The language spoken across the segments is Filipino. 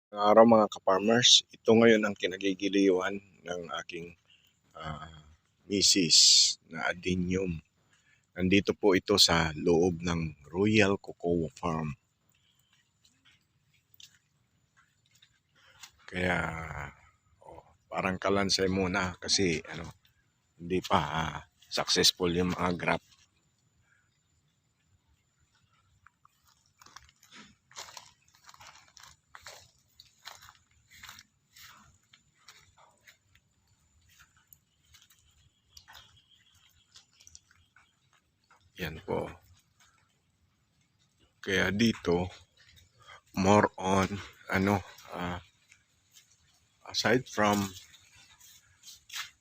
Magandang araw mga ka-farmers. Ito ngayon ang kinagigiliwan ng aking misis na adenium. Nandito po ito sa loob ng Royal Cocoa Farm. Kaya parang kalansay muna kasi hindi pa successful yung mga graft. Yan po. Kaya dito more on aside from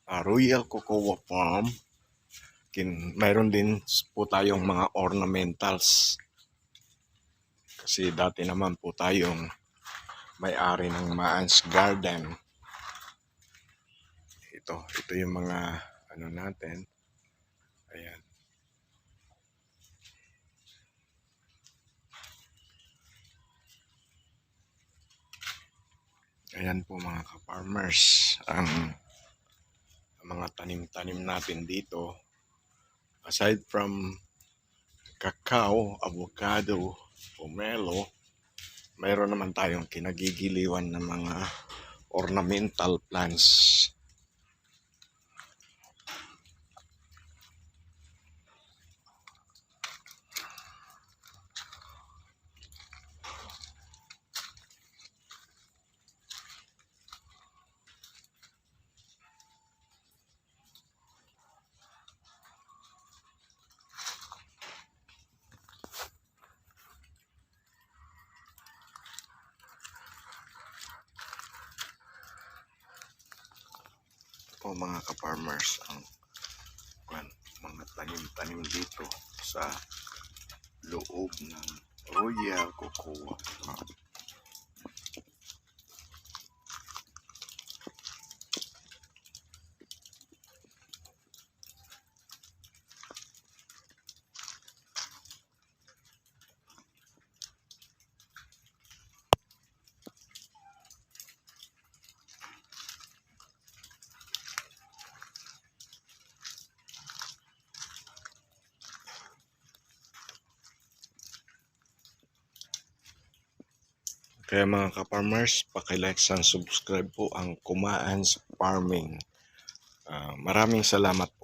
Royal Cocoa Farm, mayroon din po tayong mga ornamentals. Kasi dati naman po tayong may-ari ng Maans Garden. Ito yung mga natin. Ayan. Ayan po mga ka-farmers, ang mga tanim-tanim natin dito. Aside from cacao, avocado, pomelo, mayroon naman tayong kinagigiliwan ng mga ornamental plants. Po mga ka-farmers, ang mga tanim-tanim dito sa loob ng Royal Cocoa Farm. Kaya mga ka-farmers, paki-like and subscribe po ang Kumaans Farming. Maraming salamat